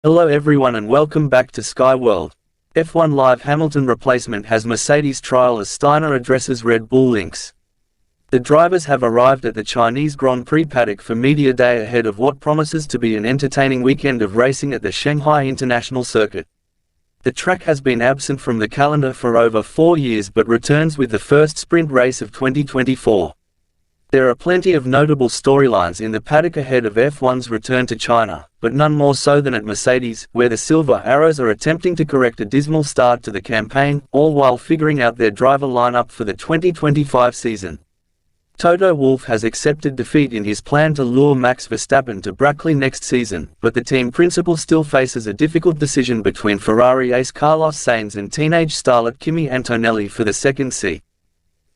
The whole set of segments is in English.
Hello everyone and welcome back to Sky World. F1 Live Hamilton replacement has Mercedes trial as Steiner addresses Red Bull links. The drivers have arrived at the Chinese Grand Prix paddock for media day ahead of what promises to be an entertaining weekend of racing at the Shanghai International Circuit. The track has been absent from the calendar for over 4 years but returns with the first sprint race of 2024. There are plenty of notable storylines in the paddock ahead of F1's return to China, but none more so than at Mercedes, where the Silver Arrows are attempting to correct a dismal start to the campaign, all while figuring out their driver lineup for the 2025 season. Toto Wolff has accepted defeat in his plan to lure Max Verstappen to Brackley next season, but the team principal still faces a difficult decision between Ferrari ace Carlos Sainz and teenage starlet Kimi Antonelli for the second seat.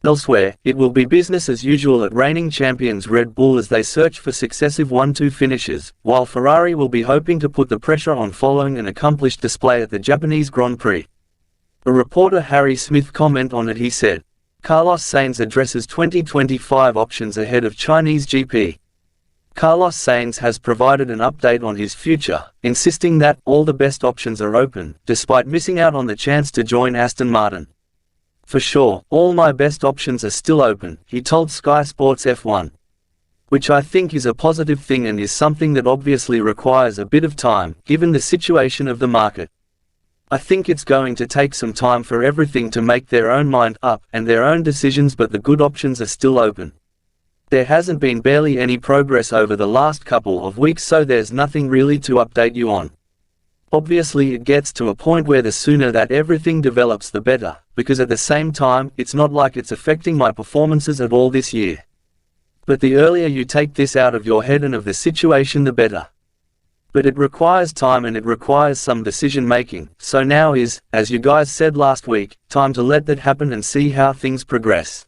Elsewhere, it will be business as usual at reigning champions Red Bull as they search for successive 1-2 finishes, while Ferrari will be hoping to put the pressure on following an accomplished display at the Japanese Grand Prix. A reporter Harry Smith comment on it he said, Carlos Sainz addresses 2025 options ahead of Chinese GP. Carlos Sainz has provided an update on his future, insisting that all the best options are open, despite missing out on the chance to join Aston Martin. For sure, all my best options are still open, he told Sky Sports F1. Which I think is a positive thing and is something that obviously requires a bit of time, given the situation of the market. I think it's going to take some time for everything to make their own mind up and their own decisions, but the good options are still open. There hasn't been barely any progress over the last couple of weeks, so there's nothing really to update you on. Obviously it gets to a point where the sooner that everything develops the better, because at the same time, it's not like it's affecting my performances at all this year. But the earlier you take this out of your head and of the situation the better. But it requires time and it requires some decision making, so now is, as you guys said last week, time to let that happen and see how things progress.